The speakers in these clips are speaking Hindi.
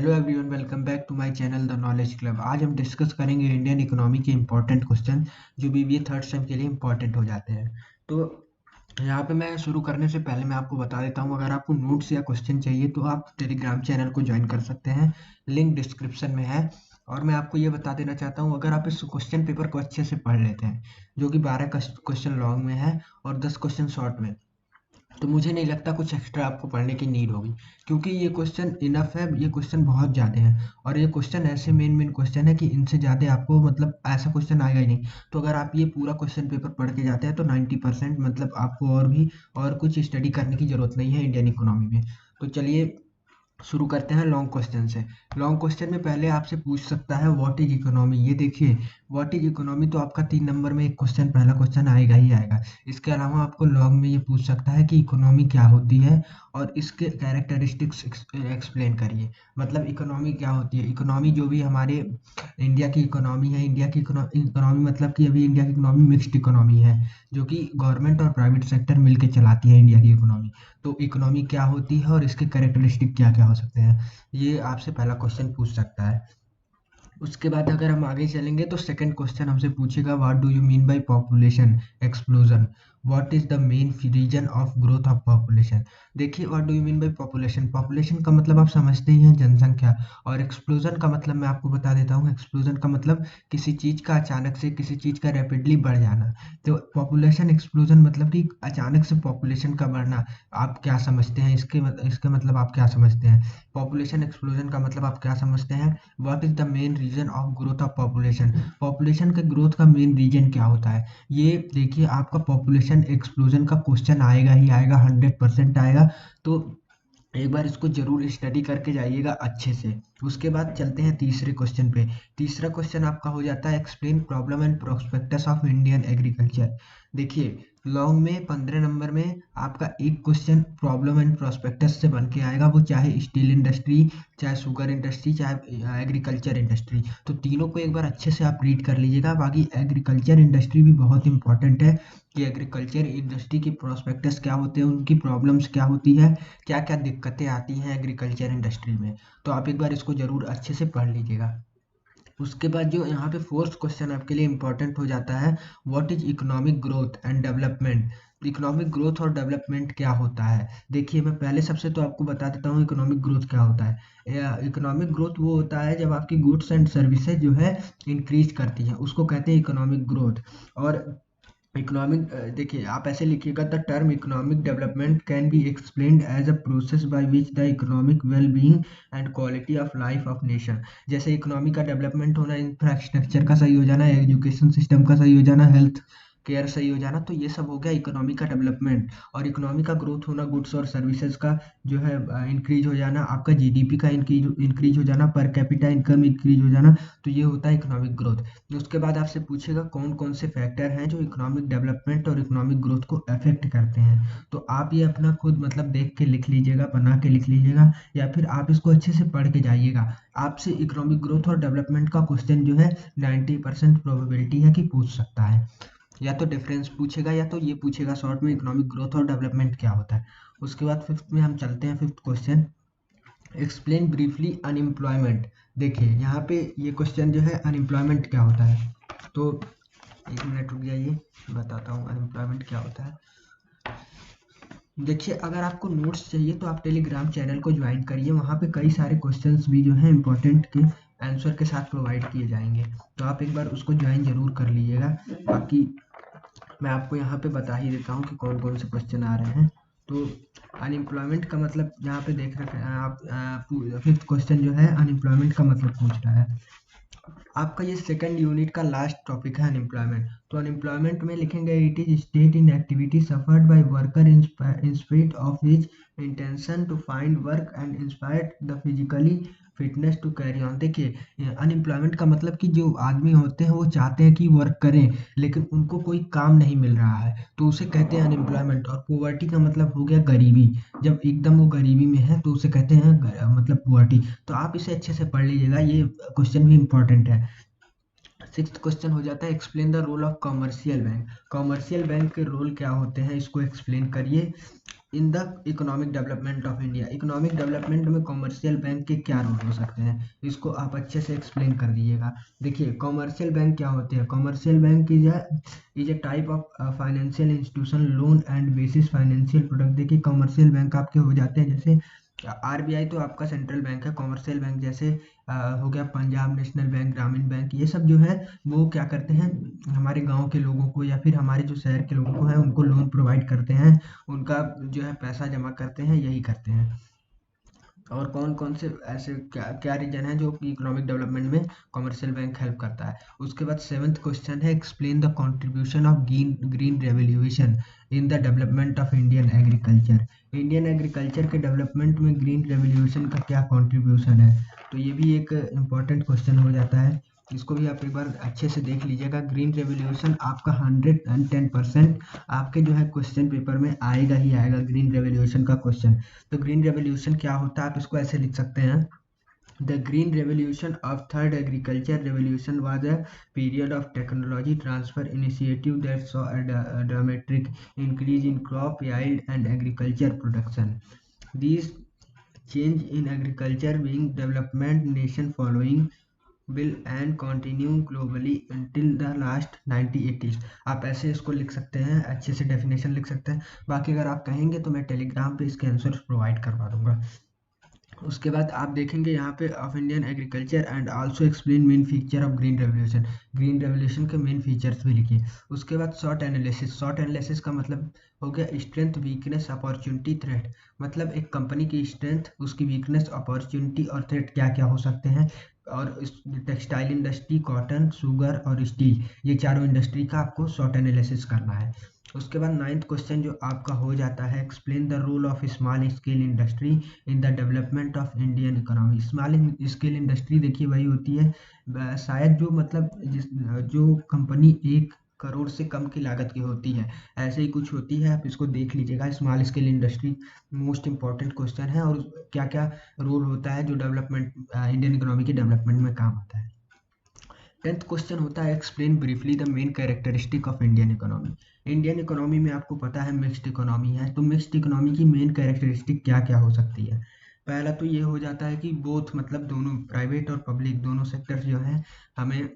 Hello everyone, welcome back to my channel the knowledge club. आज हम डिस्कस करेंगे इंडियन इकोनॉमी के इंपॉर्टेंट क्वेश्चन जो बीबीए थर्ड सेम के लिए इंपॉर्टेंट हो जाते हैं। तो यहाँ पे मैं शुरू करने से पहले मैं आपको बता देता हूँ, अगर आपको नोट्स या क्वेश्चन चाहिए तो आप टेलीग्राम चैनल को ज्वाइन कर सकते हैं, लिंक डिस्क्रिप्शन में है। और मैं आपको ये बता देना चाहता हूँ, अगर आप इस क्वेश्चन पेपर को अच्छे से पढ़ लेते हैं, जो कि 12 क्वेश्चन लॉन्ग में है और 10 क्वेश्चन शॉर्ट में, तो मुझे नहीं लगता कुछ एक्स्ट्रा आपको पढ़ने की नीड होगी, क्योंकि ये क्वेश्चन इनफ है। ये क्वेश्चन बहुत ज़्यादा हैं और ये क्वेश्चन ऐसे मेन मेन क्वेश्चन है कि इनसे ज़्यादा आपको मतलब ऐसा क्वेश्चन आएगा ही नहीं। तो अगर आप ये पूरा क्वेश्चन पेपर पढ़ के जाते हैं तो 90% मतलब आपको और भी और कुछ स्टडी करने की ज़रूरत नहीं है इंडियन इकोनॉमी में। तो चलिए शुरू करते हैं लॉन्ग क्वेश्चन से। लॉन्ग क्वेश्चन में पहले आपसे पूछ सकता है व्हाट इज इकोनॉमी। ये देखिए, व्हाट इज इकोनॉमी तो आपका 3 नंबर में एक क्वेश्चन, पहला क्वेश्चन आएगा ही आएगा। इसके अलावा आपको लॉन्ग में ये पूछ सकता है कि इकोनॉमी क्या होती है और इसके कैरेक्टरिस्टिक्स एक्सप्लेन करिए। मतलब इकोनॉमी क्या होती है। इकोनॉमी जो भी हमारे इंडिया की इकोनॉमी है, इंडिया की इकोनॉमी मतलब कि अभी इंडिया की इकोनॉमी मिक्स्ड इकोनॉमी है, जो कि गवर्नमेंट और प्राइवेट सेक्टर मिलकर चलाती है इंडिया की इकोनॉमी। तो इकोनॉमी क्या होती है और इसके कैरेक्टरिस्टिक क्या क्या हो सकते हैं, ये आपसे पहला क्वेश्चन पूछ सकता है। उसके बाद अगर हम आगे चलेंगे तो सेकंड क्वेश्चन हमसे पूछेगा what do you mean by population explosion, what is the main reason of growth of population. देखिए, what do you mean by population, population का मतलब आप समझते ही हैं जनसंख्या, और एक्सप्लोजन का मतलब मैं आपको बता देता हूँ। एक्सप्लोजन का मतलब किसी चीज़ का अचानक से, किसी चीज़ का रैपिडली बढ़ जाना। तो पॉपुलेशन एक्सप्लोजन मतलब कि अचानक से पॉपुलेशन का बढ़ना। आप क्या समझते हैं इसके मतलब आप क्या समझते हैं पॉपुलेशन एक्सप्लोजन का मतलब आप क्या समझते हैं। What is the main reason of growth of population, population के ग्रोथ का मेन रीजन क्या होता है। ये देखिए, आपका पॉपुलेशन एक्सप्लोजन का क्वेश्चन आएगा ही आएगा, 100% आएगा। तो एक बार इसको जरूर स्टडी करके जाइएगा अच्छे से। उसके बाद चलते हैं तीसरे क्वेश्चन पे। तीसरा क्वेश्चन आपका हो जाता है explain problem and prospectus of Indian agriculture. देखिए, लॉन्ग में 15 नंबर में आपका एक क्वेश्चन प्रॉब्लम एंड प्रोस्पेक्टस से बन के आएगा, वो चाहे स्टील इंडस्ट्री, चाहे शुगर इंडस्ट्री, चाहे एग्रीकल्चर इंडस्ट्री। तो तीनों को एक बार अच्छे से आप रीड कर लीजिएगा। बाकी एग्रीकल्चर इंडस्ट्री भी बहुत इंपॉर्टेंट है कि एग्रीकल्चर इंडस्ट्री की प्रोस्पेक्टस क्या होते हैं, उनकी प्रॉब्लम्स क्या होती है, क्या क्या दिक्कतें आती हैं एग्रीकल्चर इंडस्ट्री में। तो आप एक बार इसको ज़रूर अच्छे से पढ़ लीजिएगा। उसके बाद जो यहाँ पे फोर्थ क्वेश्चन आपके लिए इंपॉर्टेंट हो जाता है, what is economic growth and development. Economic growth और डेवलपमेंट क्या होता है। देखिए, मैं पहले सबसे तो आपको बता देता हूँ इकोनॉमिक ग्रोथ क्या होता है। इकोनॉमिक ग्रोथ वो होता है जब आपकी गुड्स एंड सर्विसेज जो है इंक्रीज करती हैं, उसको कहते हैं इकोनॉमिक ग्रोथ। और इकोनॉमिक, देखिए आप ऐसे लिखिएगा, the term economic development can be explained as a process by which the economic well being and quality of life of nation. जैसे इकोनॉमी का डेवलपमेंट होना, इंफ्रास्ट्रक्चर का सही हो जाना, एजुकेशन सिस्टम का सही हो जाना, हेल्थ केयर सही हो जाना, तो ये सब हो गया इकोनॉमी का डेवलपमेंट। और इकोनॉमी का ग्रोथ होना, गुड्स और सर्विसेज का जो है इंक्रीज हो जाना, आपका जीडीपी का इंक्रीज हो जाना, पर कैपिटा इनकम इंक्रीज हो जाना, तो ये होता है इकोनॉमिक ग्रोथ। उसके बाद आपसे पूछेगा कौन कौन से फैक्टर हैं जो इकोनॉमिक डेवलपमेंट और इकोनॉमिक ग्रोथ को अफेक्ट करते हैं। तो आप ये अपना खुद मतलब देख के लिख लीजिएगा, बना के लिख लीजिएगा, या फिर आप इसको अच्छे से पढ़ के जाइएगा। आपसे इकोनॉमिक ग्रोथ और डेवलपमेंट का क्वेश्चन जो है 90% प्रोबेबिलिटी है कि पूछ सकता है। या तो डिफरेंस पूछेगा या तो ये पूछेगा शॉर्ट में इकोनॉमिक ग्रोथ और डेवलपमेंट क्या होता है। उसके बाद फिफ्थ में हम चलते हैं, fifth question explain briefly unemployment. देखिए, यहाँ पे ये क्वेश्चन जो है अनएम्प्लॉयमेंट क्या होता है। तो एक मिनट रुक जाइए, बताता हूँ अनएम्प्लॉयमेंट क्या होता है। देखिए, अगर आपको नोट्स चाहिए तो आप टेलीग्राम चैनल को ज्वाइन करिए, वहाँ पे कई सारे क्वेश्चंस भी जो हैं इंपॉर्टेंट के आंसर के साथ प्रोवाइड किए जाएंगे। तो आप एक बार उसको ज्वाइन जरूर कर लीजिएगा। बाकी मैं आपको यहाँ पे बता ही देता हूँ कि कौन कौन से क्वेश्चन आ रहे हैं। तो अनएम्प्लॉयमेंट का मतलब यहाँ पे देख रखे हैं आप, फिफ्थ क्वेश्चन जो है अनएम्प्लॉयमेंट का मतलब पूछ रहा है। आपका ये सेकंड यूनिट का लास्ट टॉपिक है अनएम्प्लॉयमेंट। तो अनएम्प्लॉयमेंट में लिखेंगे it is state inactivity suffered by worker in spite of his intention to find work and inspired the physically fitness to carry on. देखिए, अनएम्प्लॉयमेंट का मतलब कि जो आदमी होते हैं वो चाहते हैं कि वर्क करें, लेकिन उनको कोई काम नहीं मिल रहा है, तो उसे कहते हैं अनएम्प्लॉयमेंट। और पॉवर्टी का मतलब हो गया गरीबी, जब एकदम वो गरीबी में है तो उसे कहते हैं मतलब पॉवर्टी। तो आप इसे अच्छे से पढ़ लीजिएगा, ये क्वेश्चन भी इंपॉर्टेंट है। सिक्स्थ क्वेश्चन हो जाता है explain the role of commercial bank. Commercial bank के रोल क्या होते हैं, इसको एक्सप्लेन करिए in the economic development of India. Economic development में कॉमर्शियल बैंक के क्या रोल हो सकते हैं, इसको आप अच्छे से एक्सप्लेन कर दीजिएगा। देखिए कॉमर्शियल बैंक क्या होते हैं। Commercial bank is a type of financial institution loan and bases financial product. देखिए कॉमर्शियल बैंक आपके हो जाते हैं जैसे आरबीआई तो आपका सेंट्रल बैंक है। कॉमर्शियल बैंक जैसे हो गया पंजाब नेशनल बैंक, ग्रामीण बैंक, ये सब जो है वो क्या करते हैं, हमारे गांव के लोगों को या फिर हमारे जो शहर के लोगों को है उनको लोन प्रोवाइड करते हैं, उनका जो है पैसा जमा करते हैं, यही करते हैं। और कौन कौन से ऐसे क्या क्या रीजन है जो कि इकोनॉमिक डेवलपमेंट में कॉमर्शियल बैंक हेल्प करता है। उसके बाद सेवंथ क्वेश्चन है explain the contribution of green revolution in the development of Indian agriculture. Indian agriculture के डेवलपमेंट में ग्रीन रेवोल्यूशन का क्या कंट्रीब्यूशन है, तो ये भी एक इम्पॉर्टेंट क्वेश्चन हो जाता है। इसको भी आप एक बार अच्छे से देख लीजिएगा। ग्रीन रेवोल्यूशन आपका 110% आपके जो है क्वेश्चन पेपर में आएगा ही आएगा, ग्रीन रेवोल्यूशन का क्वेश्चन। तो ग्रीन रेवोल्यूशन क्या होता है, आप इसको ऐसे लिख सकते हैं, the green revolution of third agriculture revolution was a period of technology transfer initiative that saw a dramatic increase in crop yield and agriculture production. These change in agriculture being development nation following will and continue globally until the last 1980s। आप ऐसे इसको लिख सकते हैं, अच्छे से डेफिनेशन लिख सकते हैं। बाकी अगर आप कहेंगे तो मैं टेलीग्राम पे इसके आंसर प्रोवाइड करवा दूंगा। उसके बाद आप देखेंगे यहाँ पे of Indian agriculture and also explain main feature of green revolution. Green revolution के मेन फीचर्स भी लिखिए। उसके बाद शॉर्ट एनालिसिस। शॉर्ट एनालिसिस का मतलब हो गया स्ट्रेंथ वीकनेस अपॉर्चुनिटी थ्रेट। मतलब एक कंपनी की स्ट्रेंथ, उसकी वीकनेस, अपॉर्चुनिटी और थ्रेट क्या क्या हो सकते हैं। और टेक्सटाइल इंडस्ट्री, कॉटन, शुगर और स्टील, ये चारों इंडस्ट्री का आपको शॉर्ट एनालिसिस करना है। उसके बाद नाइन्थ क्वेश्चन जो आपका हो जाता है explain the role of small scale industry in the development of Indian economy. Small scale industry देखिए वही होती है शायद जो मतलब जो कंपनी 1 करोड़ से कम की लागत की होती है, ऐसे ही कुछ होती है, आप इसको देख लीजिएगा। Small scale industry most important question है और क्या क्या रोल होता है जो डेवलपमेंट इंडियन इकोनॉमी के डेवलपमेंट में काम आता है। 10th क्वेश्चन होता है explain briefly the main characteristic of Indian economy. Indian economy में आपको पता है मिक्स्ड इकोनॉमी है, तो मिक्स्ड इकोनॉमी की मेन कैरेक्टरिस्टिक क्या क्या हो सकती है। पहला तो ये हो जाता है कि बोथ मतलब दोनों प्राइवेट और पब्लिक दोनों सेक्टर जो है हमें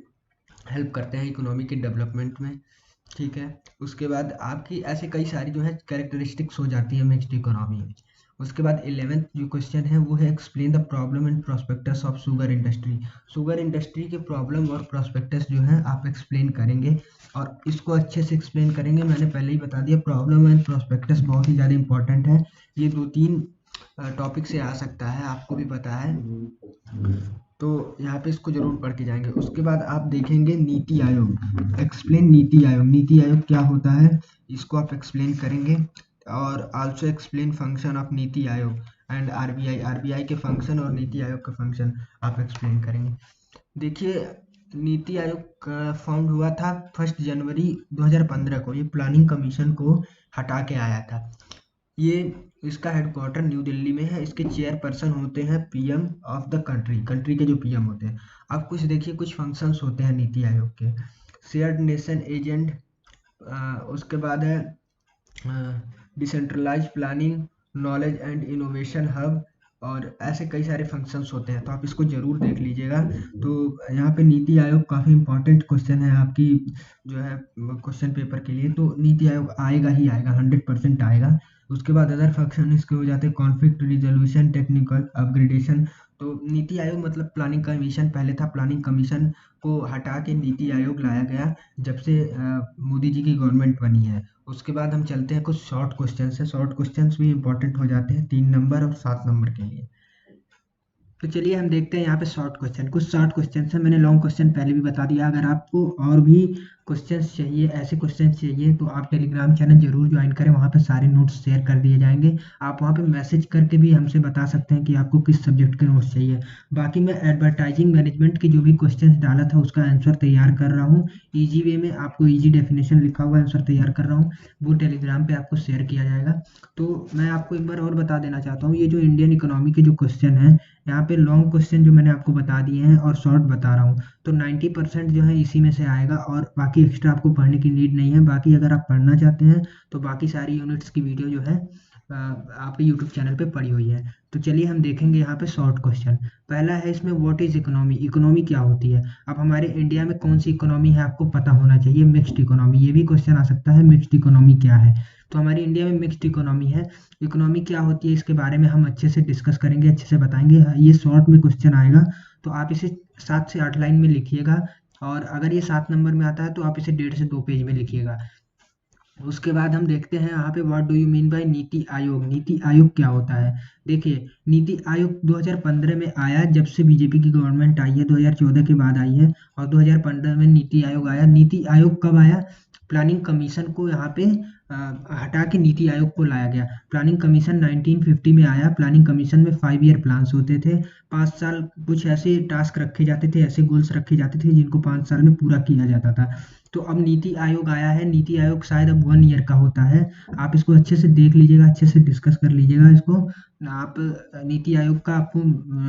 हेल्प करते हैं इकोनॉमी के डेवलपमेंट में, ठीक है। उसके बाद आपकी ऐसे कई सारी जो है कैरेक्टरिस्टिक्स हो जाती है मिक्स्ड इकोनॉमी में। उसके बाद 11th जो क्वेश्चन है वो है explain the problem and prospectus of sugar industry. Sugar industry के प्रॉब्लम और प्रोस्पेक्टस जो है आप एक्सप्लेन करेंगे और इसको अच्छे से एक्सप्लेन करेंगे। मैंने पहले ही बता दिया प्रॉब्लम एंड प्रोस्पेक्टस बहुत ही ज़्यादा इंपॉर्टेंट है, ये 2-3 टॉपिक से आ सकता है, आपको भी पता है, तो यहाँ पे इसको जरूर पढ़ के जाएंगे। उसके बाद आप देखेंगे नीति आयोग। एक्सप्लेन नीति आयोग। नीति आयोग क्या होता है इसको आप एक्सप्लेन करेंगे और also explain function of NITI Aayog and RBI. RBI के फंक्शन और नीति आयोग का फंक्शन आप एक्सप्लेन करेंगे। देखिए नीति आयोग फाउंड हुआ था 1 जनवरी 2015 को। ये प्लानिंग कमीशन को हटा के आया था। ये इसका हेडक्वार्टर न्यू दिल्ली में है। इसके चेयरपर्सन होते हैं PM of the country, country के जो पीएम होते हैं। अब कुछ देखिए कुछ फंक्शंस होते हैं नीति आयोग के। शेयर्ड नेशन एजेंट, उसके बाद है decentralize planning, knowledge and innovation hub, और ऐसे कई सारे फंक्शंस होते हैं, तो आप इसको जरूर देख लीजिएगा। तो यहाँ पे नीति आयोग काफ़ी इंपॉर्टेंट क्वेश्चन है आपकी जो है क्वेश्चन पेपर के लिए, तो नीति आयोग आएगा ही आएगा, 100% आएगा। उसके बाद अदर फंक्शन इसके हो जाते हैं कॉन्फ्लिक्ट रिजोल्यूशन, टेक्निकल अपग्रेडेशन। तो नीति आयोग मतलब प्लानिंग कमीशन पहले था, प्लानिंग कमीशन को हटा के नीति आयोग लाया गया जब से मोदी जी की गवर्नमेंट बनी है। उसके बाद हम चलते हैं कुछ शॉर्ट क्वेश्चन से। शॉर्ट क्वेश्चंस भी इंपॉर्टेंट हो जाते हैं 3 नंबर और 7 नंबर के लिए। तो चलिए हम देखते हैं यहाँ पे शॉर्ट क्वेश्चन। कुछ शॉर्ट क्वेश्चन है, मैंने लॉन्ग क्वेश्चन पहले भी बता दिया। अगर आपको और भी क्वेश्चंस चाहिए, ऐसे क्वेश्चंस चाहिए, तो आप टेलीग्राम चैनल जरूर ज्वाइन करें, वहाँ पे सारे नोट्स शेयर कर दिए जाएंगे। आप वहाँ पे मैसेज करके भी हमसे बता सकते हैं कि आपको किस सब्जेक्ट के नोट्स चाहिए। बाकी मैं एडवर्टाइजिंग मैनेजमेंट के जो भी क्वेश्चन डाला था उसका आंसर तैयार कर रहा हूँ ईजी वे में, आपको ईजी डेफिनेशन लिखा हुआ आंसर तैयार कर रहा हूँ, वो टेलीग्राम पे आपको शेयर किया जाएगा। तो मैं आपको एक बार और बता देना चाहता हूँ, ये जो इंडियन इकोनॉमी के जो क्वेश्चन है यहाँ पे लॉन्ग क्वेश्चन जो मैंने आपको बता दिए हैं और शॉर्ट बता रहा हूँ, तो 90% जो है इसी में से आएगा और बाकी एक्स्ट्रा आपको पढ़ने की नीड नहीं है। बाकी अगर आप पढ़ना चाहते हैं तो बाकी सारी यूनिट्स की वीडियो जो है आपके यूट्यूब चैनल पे पड़ी हुई है। तो चलिए हम देखेंगे यहाँ पे शॉर्ट क्वेश्चन। पहला है इसमें, व्हाट इज इकोनॉमी, इकोनॉमी क्या होती है। अब हमारे इंडिया में कौन सी इकोनॉमी है आपको पता होना चाहिए, मिक्स्ड इकोनॉमी, ये भी क्वेश्चन आ सकता है, मिक्स्ड इकोनॉमी क्या है। तो हमारी इंडिया में मिक्स्ड इकोनॉमी है। इकोनॉमी क्या होती है इसके बारे में हम अच्छे से डिस्कस करेंगे, अच्छे से बताएंगे, ये शॉर्ट में क्वेश्चन आएगा। तो आप इसे 7 से 8 लाइन में लिखिएगा, और अगर ये 7 नंबर में आता है तो आप इसे 1.5 से 2 पेज में लिखिएगा। उसके बाद हम देखते हैं यहाँ पे, what do you mean bye NITI Aayog. NITI Aayog क्या होता है, देखिए नीति आयोग 2015 में आया, जब से बीजेपी की गवर्नमेंट आई है, 2014 के बाद आई है, और 2015 में नीति आयोग आया। नीति आयोग कब आया, प्लानिंग कमीशन को यहाँ पे हटा के नीति आयोग को लाया गया। प्लानिंग कमीशन 1950 में आया। प्लानिंग कमीशन में 5 ईयर प्लान्स होते थे, 5 साल कुछ ऐसे टास्क रखे जाते थे, ऐसे गोल्स रखे जाते थे जिनको 5 साल में पूरा किया जाता था। तो अब नीति आयोग आया है, नीति आयोग शायद अब 1 ईयर का होता है। आप इसको अच्छे से देख लीजिएगा, अच्छे से डिस्कस कर लीजिएगा इसको। आप नीति आयोग का आपको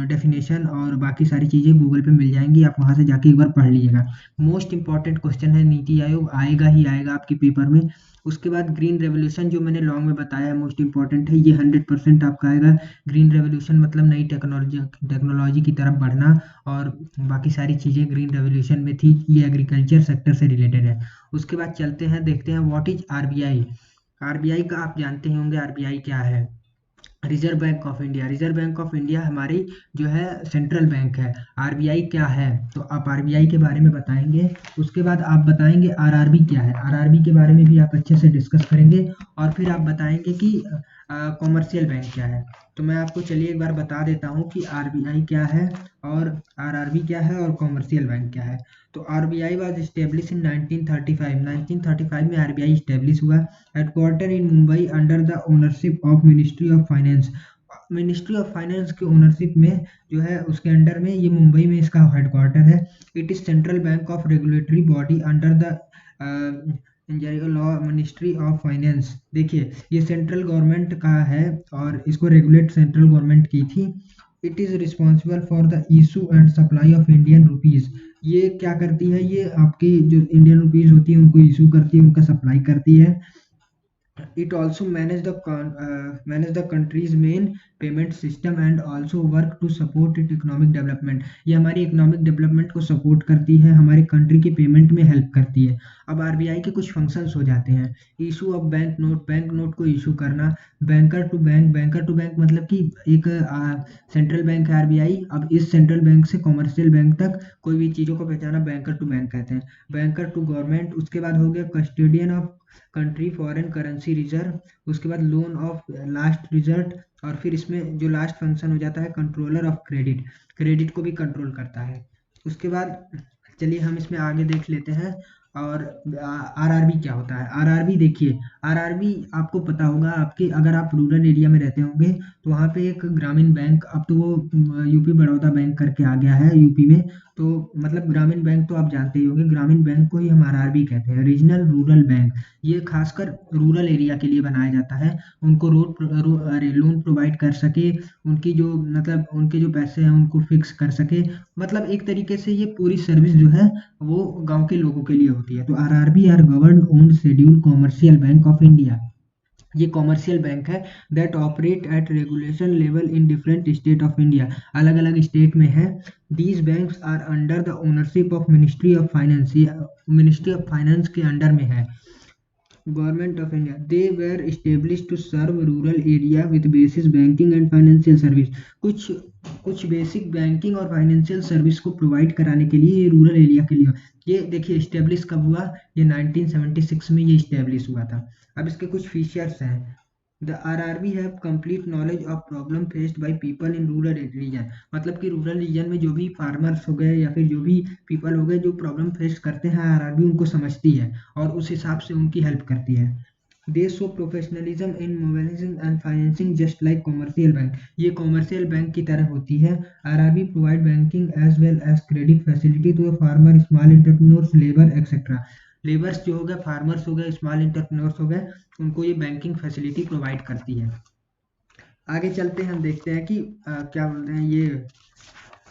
डेफिनेशन और बाकी सारी चीज़ें गूगल पे मिल जाएंगी, आप वहाँ से जाके एक बार पढ़ लीजिएगा। मोस्ट इंपॉर्टेंट क्वेश्चन है, नीति आयोग आएगा ही आएगा आपके पेपर में। उसके बाद ग्रीन रेवोल्यूशन, जो मैंने लॉन्ग में बताया है, मोस्ट इंपॉर्टेंट है, ये 100% आपका आएगा। ग्रीन रेवोल्यूशन मतलब नई टेक्नोलॉजी की तरफ बढ़ना, और बाकी सारी चीज़ें ग्रीन रेवोल्यूशन में थी। ये एग्रीकल्चर सेक्टर से रिलेटेड है। उसके बाद चलते हैं, देखते हैं व्हाट इज आरबीआई। आरबीआई का आप जानते ही होंगे, आरबीआई क्या है, reserve bank of India. Reserve bank of India हमारी जो है सेंट्रल बैंक है। आरबीआई क्या है, तो आप आरबीआई के बारे में बताएंगे। उसके बाद आप बताएंगे आरआरबी क्या है, आरआरबी के बारे में भी आप अच्छे से डिस्कस करेंगे। और फिर आप बताएंगे कि कॉमर्शियल बैंक क्या है। तो मैं आपको चलिए एक बार बता देता हूँ कि आरबीआई क्या है, और आरआरबी क्या है, और कॉमर्शियल बैंक क्या है। तो आरबीआई वाज एस्टेब्लिश इन 1935। 1935 में आरबीआई एस्टेब्लिश हुआ। Headquarter in Mumbai under the ownership of ministry of finance. Ministry of finance के ओनरशिप में जो है, उसके अंडर में ये मुंबई में इसका हेडक्वार्टर है। It is central bank of regulatory body under the law ministry of finance. देखिए ये सेंट्रल गवर्नमेंट का है और इसको रेगुलेट सेंट्रल गवर्नमेंट की थी। It is responsible for the issue and supply of Indian rupees. ये क्या करती है, ये आपकी जो इंडियन रुपीज होती है उनको इशू करती है, उनका सप्लाई करती है। It also manage the country's main payment system and also work to support its economic development। ये हमारी इकोनॉमिक डेवलपमेंट को सपोर्ट करती है, हमारे कंट्री के पेमेंट में हेल्प करती है। अब आरबीआई के कुछ फंक्शंस हो जाते हैं, issue of bank note, bank note को इशू करना, banker to bank, banker to bank मतलब कि एक सेंट्रल बैंक है आरबीआई, अब इस सेंट्रल बैंक से कॉमर्शियल बैंक तक कोई भी चीज़ों को पहचाना बैंकर टू बैंक कहते हैं। बैंकर टू गवर्नमेंट, उसके बाद हो गया custodian of country foreign currency reserve, उसके बाद लोन ऑफ लास्ट रिजल्ट, और फिर इसमें जो लास्ट फंक्शन हो जाता है कंट्रोलर ऑफ क्रेडिट, क्रेडिट को भी कंट्रोल करता है। उसके बाद चलिए हम इसमें आगे देख लेते हैं। और आरआरबी क्या होता है, आरआरबी देखिए, आरआरबी आपको पता होगा, आपके अगर आप रूरल एरिया में रहते होंगे तो वहाँ पे एक ग्रामीण बैंक, अब तो वो यूपी बड़ौदा बैंक करके आ गया है यूपी में, तो मतलब ग्रामीण बैंक तो आप जानते ही होंगे, ग्रामीण बैंक को ही हम आरआरबी कहते हैं, रीजनल रूरल बैंक। ये खासकर रूरल एरिया के लिए बनाया जाता है, उनको लोन प्रोवाइड कर सके, उनकी जो मतलब उनके जो पैसे हैं उनको फिक्स कर सके, मतलब एक तरीके से ये पूरी सर्विस जो है वो गांव के लोगों के लिए होती है। तो RRB are govern owned schedule commercial bank of India. ये कॉमर्शियल बैंक है that operate at regulation level in different state of India, अलग अलग स्टेट में है। These banks are under the ownership of ministry of finance, ministry of finance के अंडर में है, government of India. They were establish to serve rural area with basis banking and financial service. कुछ कुछ बेसिक बैंकिंग और फाइनेंशियल सर्विस को प्रोवाइड कराने के लिए ये रूरल एरिया के लिए। ये देखिए इस्टेब्लिश कब हुआ, ये 1976 में ये इस्टेब्लिश हुआ था। अब इसके कुछ फीचर्स हैं। The RRB have complete knowledge of problem faced by people in rural region, मतलब कि रूरल रीजन में जो भी फार्मर्स हो गए या फिर जो भी पीपल हो गए जो प्रॉब्लम फेस करते हैं, आरआरबी उनको समझती है और उस हिसाब से उनकी हेल्प करती है। They show professionalism in mobilising and financing just like commercial bank, ये कॉमर्शियल बैंक की तरह होती है। RRB provide banking as well as credit facility to farmer, small entrepreneurs, labour etcetera. Labours जो हो गए, फार्मर्स हो गए, स्मॉल एंटरप्रेन्योर्स हो गए, उनको ये बैंकिंग फैसिलिटी प्रोवाइड करती है। आगे चलते हैं, हम देखते हैं कि क्या बोलते हैं ये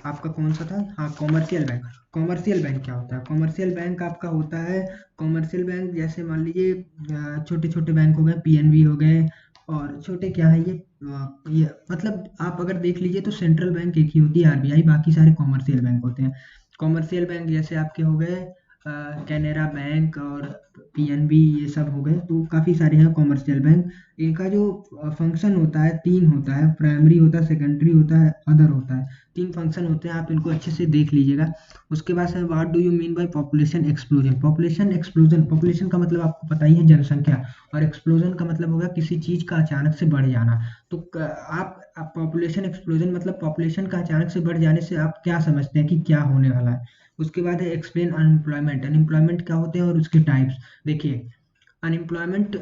आपका कौन सा था, हाँ कॉमर्शियल बैंक। कॉमर्शियल बैंक क्या होता है? कॉमर्शियल बैंक आपका होता है, कॉमर्शियल बैंक जैसे मान लीजिए छोटे छोटे बैंक हो गए, पीएनबी हो गए, और छोटे क्या है ये मतलब आप अगर देख लीजिए तो सेंट्रल बैंक एक ही होती है, आरबीआई, बाकी सारे कॉमर्शियल बैंक होते हैं। कॉमर्शियल बैंक जैसे आपके हो गए कैनरा बैंक और पीएनबी, ये सब हो गए, तो काफ़ी सारे हैं कॉमर्शियल बैंक। इनका जो फंक्शन होता है तीन होता है, प्राइमरी होता है, सेकेंडरी होता है, अदर होता है। तीन फंक्शन होते हैं, आप इनको अच्छे से देख लीजिएगा। उसके बाद है what do you mean by population explosion. Population explosion, population का मतलब आपको पता ही है, जनसंख्या, और एक्सप्लोजन का मतलब होगा किसी चीज का अचानक से बढ़ जाना। तो आप पॉपुलेशन एक्सप्लोजन मतलब पॉपुलेशन का अचानक से बढ़ जाने से आप क्या समझते हैं कि क्या होने वाला है। उसके बाद है एक्सप्लेन अनएम्प्लॉयमेंट। अनएम्प्लॉयमेंट क्या होते हैं और उसके टाइप्स देखिए। अनएम्प्लॉयमेंट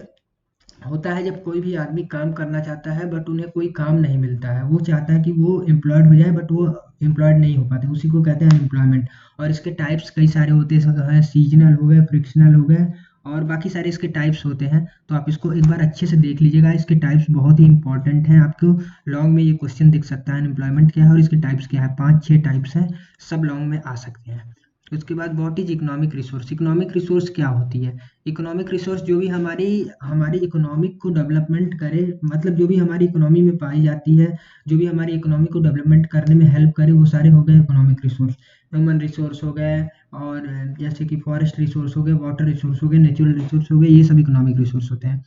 होता है जब कोई भी आदमी काम करना चाहता है बट उन्हें कोई काम नहीं मिलता है, वो चाहता है कि वो एम्प्लॉयड हो जाए बट वो एम्प्लॉयड नहीं हो पाते, उसी को कहते हैं अनएम्प्लॉयमेंट। और इसके टाइप्स कई सारे होते हैं, सीजनल हो गए, फ्रिक्शनल हो गए, और बाकी सारे इसके टाइप्स होते हैं। तो आप इसको एक बार अच्छे से देख लीजिएगा, इसके टाइप्स बहुत ही इंपॉर्टेंट हैं। आपको लॉन्ग में ये क्वेश्चन दिख सकता है, अनएम्प्लॉयमेंट क्या है और इसके टाइप्स क्या है, 5-6 टाइप्स हैं, सब लॉन्ग में आ सकते हैं। उसके बाद what is economic resource. Economic resource क्या होती है? इकोनॉमिक रिसोर्स जो भी हमारी हमारी इकोनॉमिक को डेवलपमेंट करे, मतलब जो भी हमारी इकोनॉमी में पाई जाती है, जो भी हमारी इकोनॉमी को डेवलपमेंट करने में हेल्प करे, वो सारे हो गए इकोनॉमिक रिसोर्स। ह्यूमन रिसोर्स हो गए, और जैसे कि फॉरेस्ट रिसोर्स हो गए, वाटर रिसोर्स हो गए, नेचुरल रिसोर्स हो गए, ये सब इकोनॉमिक रिसोर्स होते हैं।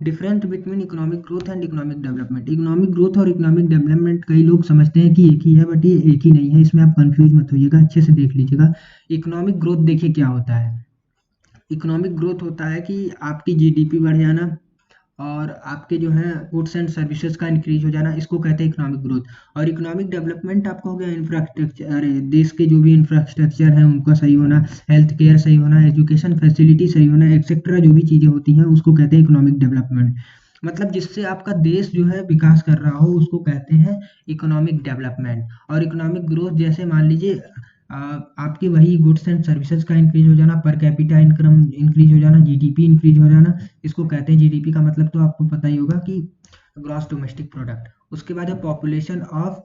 Difference between economic growth and economic development. Economic growth और इकोनॉमिक डेवलपमेंट कई लोग समझते हैं कि एक ही है, बट ये एक ही नहीं है, इसमें आप कंफ्यूज मत होइएगा, अच्छे से देख लीजिएगा। इकोनॉमिक ग्रोथ देखिए क्या होता है। इकोनॉमिक ग्रोथ होता है कि आपकी जीडीपी बढ़ जाना, और आपके जो है गुड्स एंड सर्विसेज का इंक्रीज हो जाना, इसको कहते हैं इकोनॉमिक ग्रोथ। और इकोनॉमिक डेवलपमेंट आपका हो गया इंफ्रास्ट्रक्चर, अरे देश के जो भी इंफ्रास्ट्रक्चर है उनका सही होना, हेल्थ केयर सही होना, एजुकेशन फैसिलिटी सही होना, एक्सेट्रा जो भी चीज़ें होती हैं उसको कहते हैं इकोनॉमिक डेवलपमेंट। मतलब जिससे आपका देश जो है विकास कर रहा हो उसको कहते हैं इकोनॉमिक डेवलपमेंट। और इकोनॉमिक ग्रोथ जैसे मान लीजिए आपके वही गुड्स एंड सर्विसेज का इंक्रीज हो जाना, पर कैपिटा इनकम इंक्रीज हो जाना, जीडीपी इंक्रीज हो जाना, इसको कहते हैं। जीडीपी का मतलब तो आपको पता ही होगा कि ग्रॉस डोमेस्टिक प्रोडक्ट। उसके बाद है population of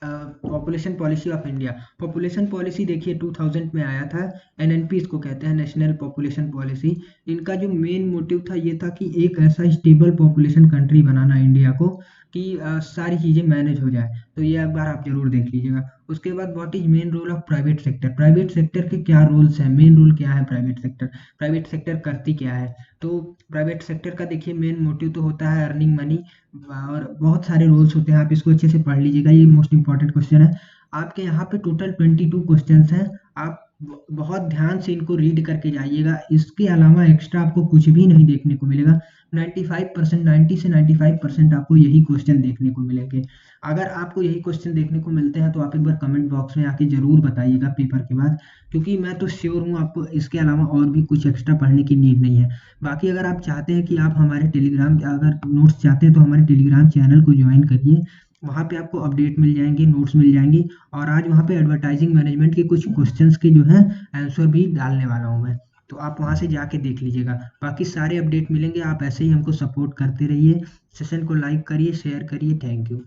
population policy of India. Population policy देखिए 2000 में आया था, एनएनपी इसको कहते हैं, नेशनल पॉपुलेशन पॉलिसी। इनका जो मेन मोटिव था ये था कि एक ऐसा स्टेबल पॉपुलेशन कंट्री बनाना इंडिया को कि सारी चीज़ें मैनेज हो जाए। तो ये एक बार आप जरूर देख लीजिएगा। उसके बाद what is main role of private sector. Private sector के क्या रोल्स हैं, मेन रोल क्या है प्राइवेट सेक्टर, प्राइवेट सेक्टर करती क्या है। तो प्राइवेट सेक्टर का देखिए मेन मोटिव तो होता है अर्निंग मनी, और बहुत सारे रोल्स होते हैं, आप इसको अच्छे से पढ़ लीजिएगा, ये मोस्ट इंपॉर्टेंट क्वेश्चन है। आपके यहाँ पे टोटल 22 क्वेश्चंस हैं, आप बहुत ध्यान से इनको रीड करके जाइएगा, इसके अलावा एक्स्ट्रा आपको कुछ भी नहीं देखने को मिलेगा। 95%, 90 से 95% आपको यही क्वेश्चन देखने को मिलेंगे। अगर आपको यही क्वेश्चन देखने को मिलते हैं तो आप एक बार कमेंट बॉक्स में आके जरूर बताइएगा पेपर के बाद, क्योंकि मैं तो श्योर हूँ आपको इसके अलावा और भी कुछ एक्स्ट्रा पढ़ने की नीड नहीं है। बाकी अगर आप चाहते हैं कि आप हमारे टेलीग्राम, अगर नोट्स चाहते हैं तो हमारे टेलीग्राम चैनल को ज्वाइन करिए, वहाँ पे आपको अपडेट मिल जाएंगे, नोट्स मिल जाएंगी, और आज वहाँ पे एडवर्टाइजिंग मैनेजमेंट के कुछ क्वेश्चंस के जो है आंसर भी डालने वाला हूँ मैं, तो आप वहाँ से जाके देख लीजिएगा। बाकी सारे अपडेट मिलेंगे, आप ऐसे ही हमको सपोर्ट करते रहिए, सेशन को लाइक करिए, शेयर करिए, थैंक यू।